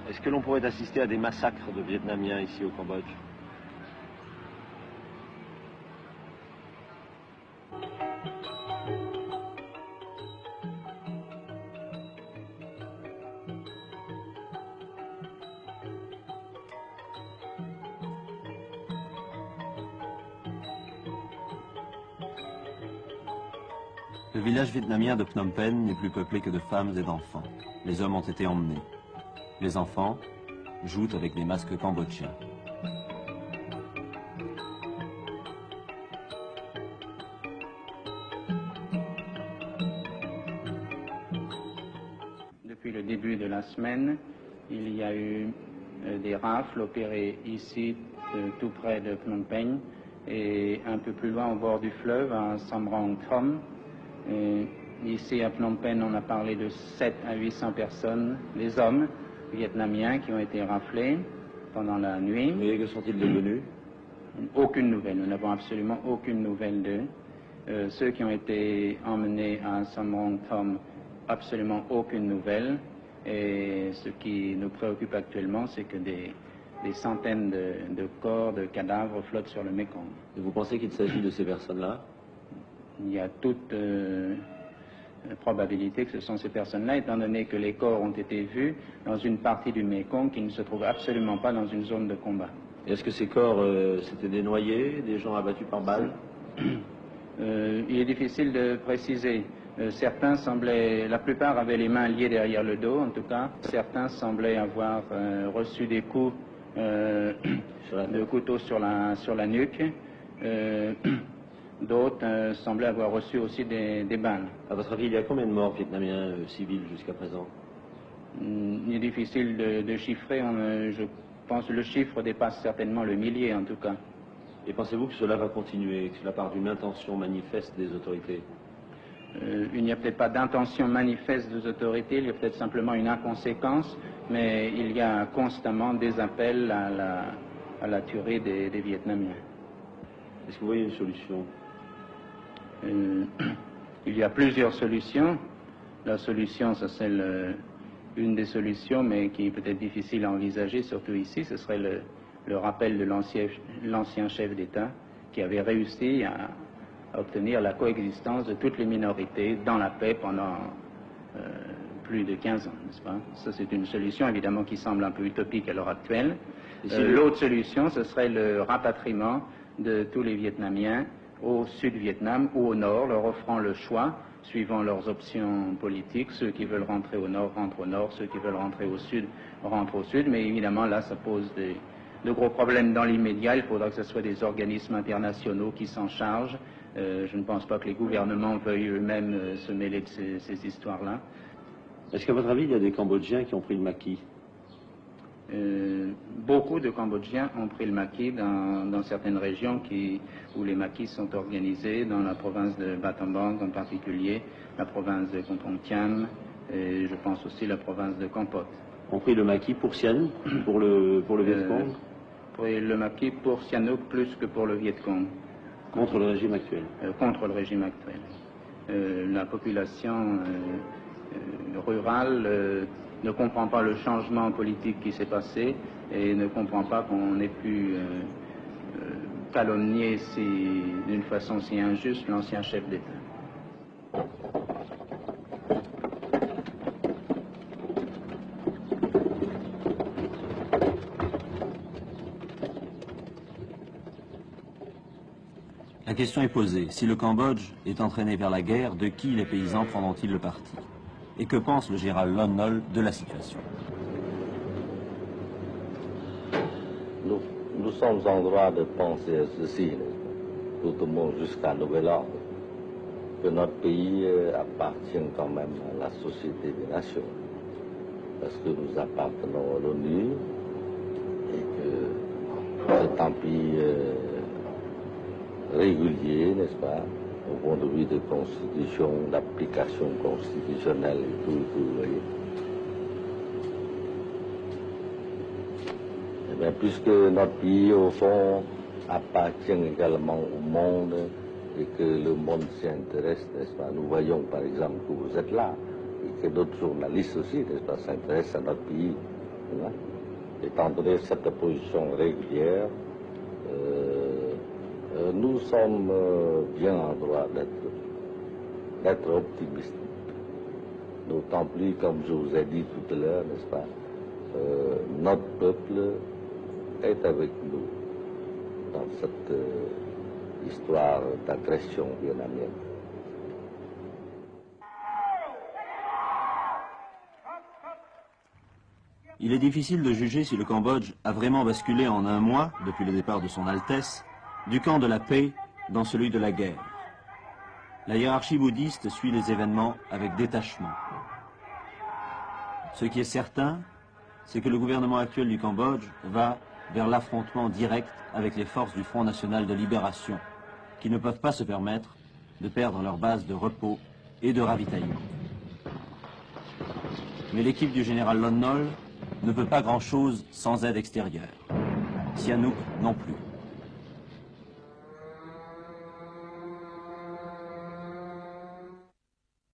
Est-ce que l'on pourrait assister à des massacres de Vietnamiens ici au Cambodge? Le village vietnamien de Phnom Penh n'est plus peuplé que de femmes et d'enfants. Les hommes ont été emmenés. Les enfants jouent avec des masques cambodgiens. Depuis le début de la semaine, il y a eu des rafles opérées ici, tout près de Phnom Penh, et un peu plus loin au bord du fleuve, à Samrong Thom. Ici à Phnom Penh, on a parlé de 700 à 800 personnes, des hommes vietnamiens qui ont été raflés pendant la nuit. Et que sont-ils devenus? Aucune nouvelle, nous n'avons absolument aucune nouvelle d'eux. Ceux qui ont été emmenés à Samrong Thom, absolument aucune nouvelle. Et ce qui nous préoccupe actuellement, c'est que des centaines de corps, de cadavres flottent sur le Mekong. Et vous pensez qu'il s'agit de ces personnes-là? Il y a toute probabilité que ce sont ces personnes-là, étant donné que les corps ont été vus dans une partie du Mekong qui ne se trouve absolument pas dans une zone de combat. Est-ce que ces corps, c'était des noyés, des gens abattus par balles? Il est difficile de préciser. Certains semblaient, la plupart avaient les mains liées derrière le dos, en tout cas. Certains semblaient avoir reçu des coups de couteau sur la nuque. D'autres semblaient avoir reçu aussi des balles. À votre avis, il y a combien de morts vietnamiens civils jusqu'à présent? Il est difficile de chiffrer. Je pense que le chiffre dépasse certainement le millier, en tout cas. Et pensez-vous que cela va continuer, que cela part d'une intention manifeste des autorités? Il n'y a peut-être pas d'intention manifeste des autorités, il y a peut-être simplement une inconséquence, mais il y a constamment des appels à la tuerie des Vietnamiens. Est-ce que vous voyez une solution? Il y a plusieurs solutions. La solution, ça c'est une des solutions, mais qui est peut-être difficile à envisager, surtout ici, ce serait le rappel de l'ancien chef d'État qui avait réussi à obtenir la coexistence de toutes les minorités dans la paix pendant plus de 15 ans, n'est-ce pas? Ça, c'est une solution, évidemment, qui semble un peu utopique à l'heure actuelle. L'autre solution, ce serait le rapatriement de tous les Vietnamiens au sud-Vietnam ou au nord, leur offrant le choix, suivant leurs options politiques. Ceux qui veulent rentrer au nord rentrent au nord, ceux qui veulent rentrer au sud rentrent au sud, mais évidemment, là, ça pose de gros problèmes dans l'immédiat. Il faudra que ce soit des organismes internationaux qui s'en chargent. Je ne pense pas que les gouvernements veuillent eux-mêmes se mêler de ces histoires-là. Est-ce qu'à votre avis, il y a des Cambodgiens qui ont pris le maquis? Beaucoup de Cambodgiens ont pris le maquis dans certaines régions où les maquis sont organisés, dans la province de Battambang en particulier, la province de Kompong Cham, et je pense aussi la province de Kampot. Ont pris le maquis pour Sihanouk, pour le Viet Cong? Pris le maquis pour Sihanouk plus que pour le Viet Cong. Contre le régime actuel? Contre le régime actuel. La population rurale ne comprend pas le changement politique qui s'est passé et ne comprend pas qu'on ait pu calomnier d'une façon si injuste l'ancien chef d'État. La question est posée. Si le Cambodge est entraîné vers la guerre, de qui les paysans prendront-ils le parti? Et que pense le général Lon Nol de la situation? Nous sommes en droit de penser à ceci, tout au moins jusqu'à nouvel ordre, que notre pays appartient quand même à la Société des Nations, parce que nous appartenons à l'ONU et que cet empire régulier, n'est-ce pas, au point de vue de constitution, d'application constitutionnelle et tout, vous voyez. Eh bien, puisque notre pays, au fond, appartient également au monde et que le monde s'y intéresse, n'est-ce pas, nous voyons par exemple que vous êtes là et que d'autres journalistes aussi, n'est-ce pas, s'intéressent à notre pays Hein. Étant donné cette position régulière, nous sommes bien en droit d'être optimistes. D'autant plus, comme je vous ai dit tout à l'heure, n'est-ce pas, notre peuple est avec nous dans cette histoire d'agression vietnamienne. Il est difficile de juger si le Cambodge a vraiment basculé en un mois, depuis le départ de son Altesse, du camp de la paix dans celui de la guerre. La hiérarchie bouddhiste suit les événements avec détachement. Ce qui est certain, c'est que le gouvernement actuel du Cambodge va vers l'affrontement direct avec les forces du Front National de Libération, qui ne peuvent pas se permettre de perdre leur base de repos et de ravitaillement. Mais l'équipe du général Lon Nol ne peut pas grand-chose sans aide extérieure. Sihanouk non plus.